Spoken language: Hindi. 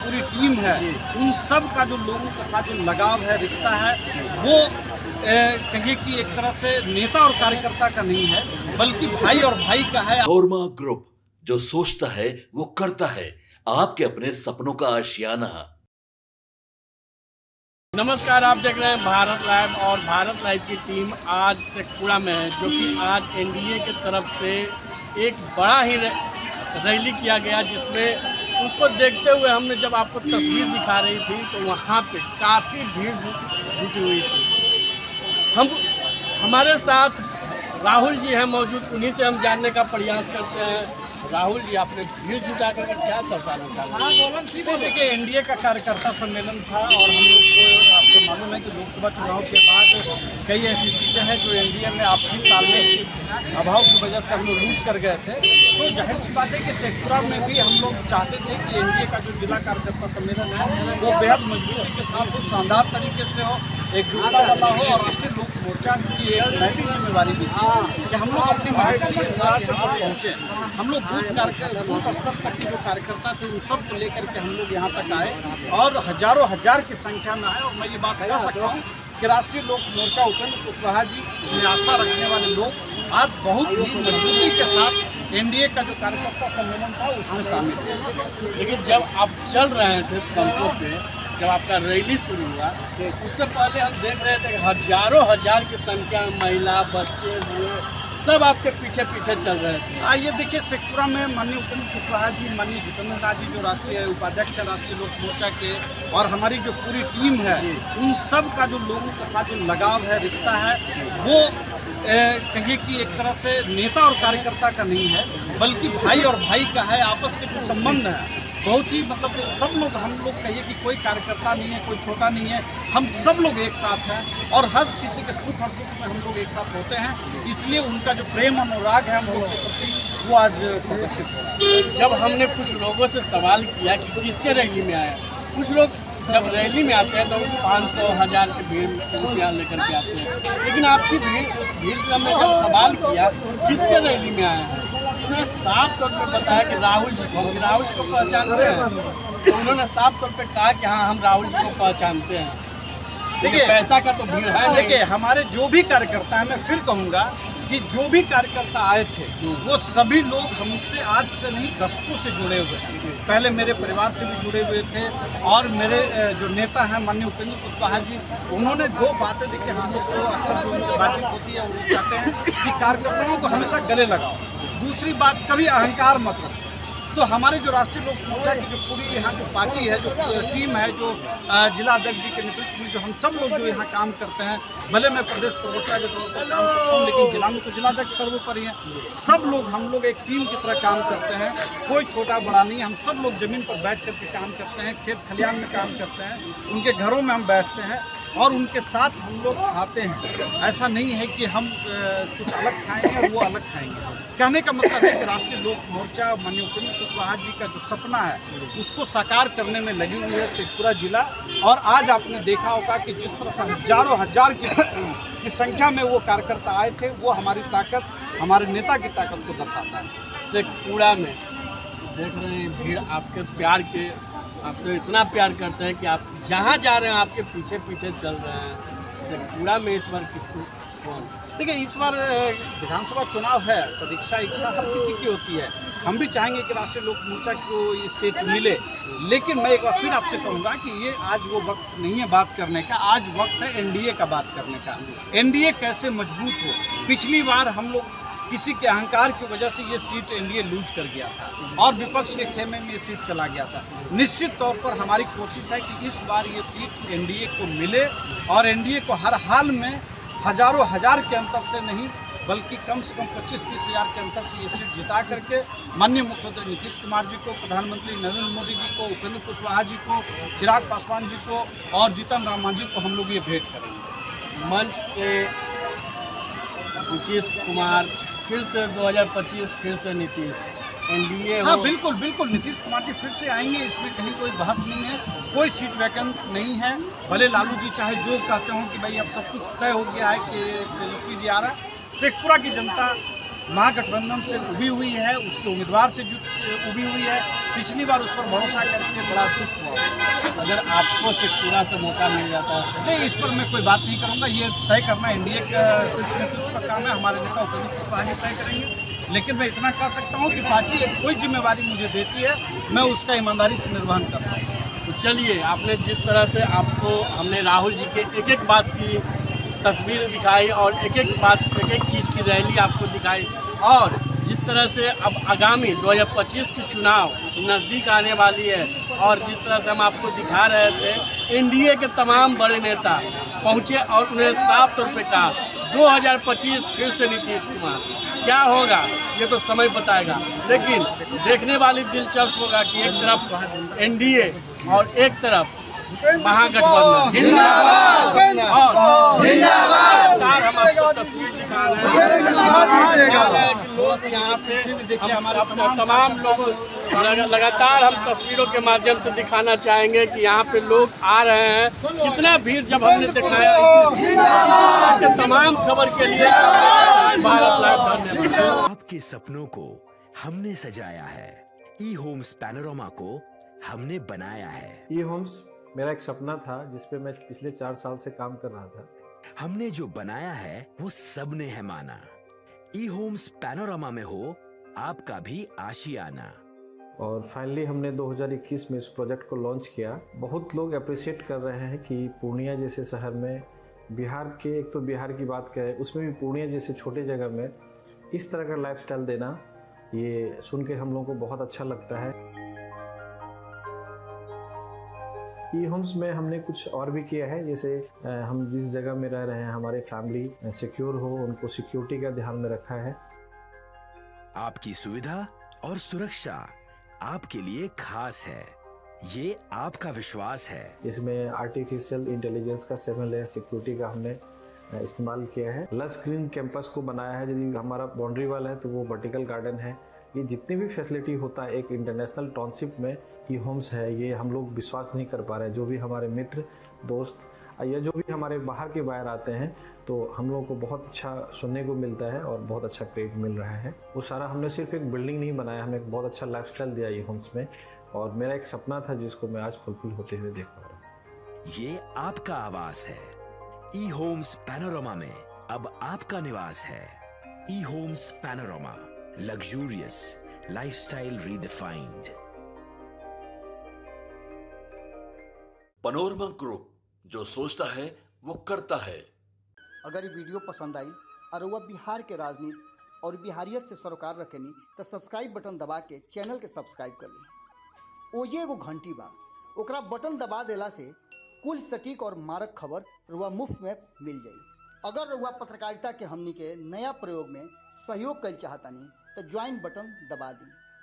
पूरी टीम है उन सब का जो लोगों के साथ जो लगाव है, रिश्ता है, वो कहिए कि एक तरह से नेता और कार्यकर्ता का नहीं है, बल्कि भाई और भाई का है। नोरमा ग्रुप, जो सोचता है वो करता है, आपके अपने सपनों का आशियाना। नमस्कार, आप देख रहे हैं भारत लाइव और भारत लाइव की टीम आज शेखपुरा में है, जो कि आज एनडीए की तरफ से एक बड़ा ही रैली किया गया, जिसमें उसको देखते हुए हमने जब आपको तस्वीर दिखा रही थी तो वहाँ पे काफ़ी भीड़ जुटी हुई थी। हमारे साथ राहुल जी हैं मौजूद, उन्हीं से हम जानने का प्रयास करते हैं। राहुल जी, आपने भीड़ जुटा कर क्या चर्चा निकाला? देखिए, एनडीए का कार्यकर्ता सम्मेलन था और हम लोग को आपको मालूम है कि लोकसभा चुनाव के बाद कई ऐसी सीटें हैं जो एनडीए में आपसी तालमेल के अभाव की वजह से हम लोग लूज कर गए थे। तो जाहिर सी बात है कि शेखपुरा में भी हम लोग चाहते थे कि एनडीए का जो जिला कार्यकर्ता सम्मेलन है वो बेहद मजबूती के साथ हो, शानदार तरीके से हो, एकजुटता वाला हो। और राष्ट्रीय लोक मोर्चा की एक नैतिक जिम्मेवारी भी थी कि हम लोग अपनी मजबूती के साथ यहाँ पर पहुँचे। हम लोग बूथ स्तर तक के जो कार्यकर्ता थे उन सब को लेकर के हम लोग यहाँ तक आए और हजारों हजार की संख्या में आए। और मैं ये बात कह सकता हूँ कि राष्ट्रीय लोक मोर्चा उपेंद्र कुशवाहा जी में आस्था रखने वाले लोग आज बहुत ही मजबूती के साथ एनडीए का जो कार्यकर्ता सम्मेलन था उसमें शामिल थे। लेकिन जब आप चल रहे थे सड़कों पे, जब आपका रैली शुरू हुआ, उससे पहले हम देख रहे थे कि हजारों हजार की संख्या में महिला, बच्चे, बूढ़े सब आपके पीछे पीछे चल रहे थे। आइए देखिए, शेखपुरा में माननीय उपेंद्र कुशवाहा जी, माननीय जितेंद्र नाथ जी जो राष्ट्रीय उपाध्यक्ष है राष्ट्रीय लोक मोर्चा के, और हमारी जो पूरी टीम है उन सब का जो लोगों के साथ जो लगाव है, रिश्ता है, वो कहिए कि एक तरह से नेता और कार्यकर्ता का नहीं है, बल्कि भाई और भाई का है। आपस के जो संबंध है बहुत ही सब लोग, हम लोग कहिए कि कोई कार्यकर्ता नहीं है, कोई छोटा नहीं है, हम सब लोग एक साथ हैं और हर किसी के सुख और दुख में हम लोग एक साथ होते हैं। इसलिए उनका जो प्रेम अनुराग है हम लोग के प्रति वो आज प्रदर्शित हो रहा है। जब हमने कुछ लोगों से सवाल किया कि किसके रैली में आया, कुछ लोग जब रैली में आते हैं तो 500-1000 की भीड़ रुपया लेकर के आते हैं, लेकिन आपकी भीड़ से हमने जब सवाल किया किसके रैली में आए हैं, उन्होंने साफ तौर पर बताया कि राहुल जी को पहचानते हैं। तो उन्होंने साफ तौर पर कहा कि हाँ, हम राहुल जी को पहचानते हैं। देखिए, पैसा का तो भीड़ है। देखिए, हमारे जो भी कार्यकर्ता हैं, मैं फिर कहूँगा कि जो भी कार्यकर्ता आए थे वो सभी लोग हमसे आज से नहीं दशकों से जुड़े हुए हैं। पहले मेरे परिवार से भी जुड़े हुए थे और मेरे जो नेता हैं माननीय उपेंद्र कुशवाहा जी, उन्होंने दो बातें देखिए, हम लोग को अक्सर जो उनसे बातचीत होती है वो कहते हैं कि कार्यकर्ताओं को हमेशा गले लगाओ, दूसरी बात कभी अहंकार मत रखो। तो हमारे जो राष्ट्रीय लोक मोर्चा की जो पूरी यहाँ जो पार्टी है, जो टीम है, जो जिला अध्यक्ष जी के नेतृत्व में जो हम सब लोग जो यहाँ काम करते हैं, भले मैं प्रदेश प्रवक्ता के तौर पर काम करता हूँ लेकिन जिला में तो जिलाध्यक्ष सर्वोपरि हैं। सब लोग हम लोग एक टीम की तरह काम करते हैं, कोई छोटा बड़ा नहीं। हम सब लोग जमीन पर बैठ कर के काम करते हैं, खेत खलिहान में काम करते हैं, उनके घरों में हम बैठते हैं और उनके साथ हम लोग खाते हैं। ऐसा नहीं है कि हम कुछ अलग खाएंगे और वो अलग खाएंगे। कहने का मतलब है कि राष्ट्रीय लोक मोर्चा माननीय उपेंद्र कुशवाहा जी का जो सपना है उसको साकार करने में लगी हुई है शेखपुरा जिला। और आज आपने देखा होगा कि जिस तरह से हजारों हजार की संख्या में वो कार्यकर्ता आए थे, वो हमारी ताकत, हमारे नेता की ताकत को दर्शाता है। शेखपुरा में देख रहे हैं भीड़ आपके प्यार के, आपसे इतना प्यार करते हैं कि आप जहाँ जा रहे हैं आपके पीछे पीछे चल रहे हैं। शेखपुरा में इस बार किसको कौन? देखिए, इस बार विधानसभा चुनाव है, सदिच्छा इच्छा हर किसी की होती है। हम भी चाहेंगे कि राष्ट्रीय लोक मोर्चा को ये सीट मिले, लेकिन मैं एक बार फिर आपसे कहूँगा कि ये आज वो वक्त नहीं है बात करने का, आज वक्त है एनडीए का बात करने का। एनडीए कैसे मजबूत हो। पिछली बार हम लोग किसी के अहंकार की वजह से ये सीट एनडीए लूज कर गया था और विपक्ष के खेमे में ये सीट चला गया था। निश्चित तौर पर हमारी कोशिश है कि इस बार ये सीट एनडीए को मिले और एनडीए को हर हाल में हजारों हजार के अंतर से नहीं बल्कि कम से कम 25-30 हज़ार के अंतर से ये सीट जिता करके माननीय मुख्यमंत्री नीतीश कुमार जी को, प्रधानमंत्री नरेंद्र मोदी जी को, उपेंद्र कुशवाहा जी को, चिराग पासवान जी को और जीतन राम मांझी को हम लोग ये भेंट करेंगे। मंच से नीतीश कुमार, फिर से 2025 फिर से नीतीश, एनडीए। हाँ, बिल्कुल बिल्कुल नीतीश कुमार जी फिर से आएंगे, इसमें कहीं कोई बहस नहीं है। कोई सीट वैकेंट नहीं है। भले लालू जी चाहे जो कहते हो कि भाई अब सब कुछ तय हो गया है कि तेजस्वी जी आ रहा है, शेखपुरा की जनता महागठबंधन से उभी हुई है, उसके उम्मीदवार से उभी हुई है। पिछली बार उस पर भरोसा करके बड़ा दुख हुआ। अगर आपको शेखपुरा से मौका मिल जाता है नहीं, इस पर मैं कोई बात नहीं करूंगा। ये तय करना एनडीए का नेतृत्व का काम है, हमारे नेता उपेंद्र इसको आगे तय करेंगे। लेकिन मैं इतना कह सकता हूँ कि पार्टी कोई जिम्मेवारी मुझे देती है, मैं उसका ईमानदारी से निर्वहन करता हूँ। तो चलिए, आपने जिस तरह से आपको हमने राहुल जी के एक एक बात की तस्वीर दिखाई और एक एक चीज़ की रैली आपको दिखाई, और जिस तरह से अब आगामी 2025 की चुनाव नज़दीक आने वाली है, और जिस तरह से हम आपको दिखा रहे थे एनडीए के तमाम बड़े नेता पहुंचे और उन्हें साफ तौर पे कहा 2025 फिर से नीतीश कुमार। क्या होगा ये तो समय बताएगा, लेकिन देखने वाली दिलचस्प होगा कि एक तरफ एनडीए और एक तरफ महागठबंधन जिंदाबाद लगातार हम आपको तस्वीर दिखा रहे हैं कि लोग यहाँ पे तमाम लोगों लगातार हम तस्वीरों के माध्यम से दिखाना चाहेंगे कि यहाँ पे लोग आ रहे हैं। कितना भीड़ जब हमने दिखाया इस तमाम खबर के लिए भारत लाइव धन्यवाद। आपके सपनों को हमने सजाया है, ई होम्स पैनोरमा को हमने बनाया है। ई होम्स मेरा एक सपना था जिस पे मैं पिछले 4 साल से काम कर रहा था। हमने जो बनाया है वो सबने है माना। ई होम्स पैनोरमा में हो आपका भी आशियाना। और फाइनली हमने 2021 में इस प्रोजेक्ट को लॉन्च किया। बहुत लोग अप्रिशिएट कर रहे हैं कि पूर्णिया जैसे शहर में, बिहार के, एक तो बिहार की बात करें उसमें भी पूर्णिया जैसे छोटे जगह में इस तरह का लाइफस्टाइल देना, ये सुन के हम लोगों को बहुत अच्छा लगता है। ई होम्स में हमने कुछ और भी किया है, जैसे हम जिस जगह में रह रहे हैं हमारे फैमिली सिक्योर हो, उनको सिक्योरिटी का ध्यान में रखा है। आपकी सुविधा और सुरक्षा आपके लिए खास है, ये आपका विश्वास है। इसमें आर्टिफिशियल इंटेलिजेंस का 7 लेयर सिक्योरिटी का हमने इस्तेमाल किया है। लस ग्रीन कैंपस को बनाया है। यदि हमारा बाउंड्री वाल है तो वो वर्टिकल गार्डन है। ये जितनी भी फैसिलिटी होता है एक इंटरनेशनल टाउनशिप में ई होम्स है, ये हम लोग विश्वास नहीं कर पा रहे हैं। जो भी हमारे मित्र दोस्त या जो भी हमारे बाहर के बाहर आते हैं तो हम लोगों को बहुत अच्छा सुनने को मिलता है और बहुत अच्छा क्रेडिट मिल रहा है। वो सारा हमने सिर्फ एक बिल्डिंग नहीं बनाया, हमें एक बहुत अच्छा लाइफस्टाइल दिया ई होम्स में, और मेरा एक सपना था जिसको मैं आज फुलफिल होते हुए देख पा रहा हूँ। ये आपका आवास है। ई होम्स पैनोरमा में अब आपका निवास है। E homes Panorama, luxurious lifestyle redefined. Panorama group, जो सोचता है वो करता है। अगर ये वीडियो पसंद आई और वह बिहार के राजनीति और बिहारियत से सरोकार रखेनी तो सब्सक्राइब बटन दबा के चैनल के सब्सक्राइब कर ली। ओजे एगो घंटी बा, ओकरा बटन दबा देला से कुल सटीक और मारक खबर रुआ मुफ्त में मिल जाई। अगर रुआ पत्रकारिता के हमनी के नया प्रयोग में सहयोग कर चाहतानी तो ज्वाइन बटन दबा दी।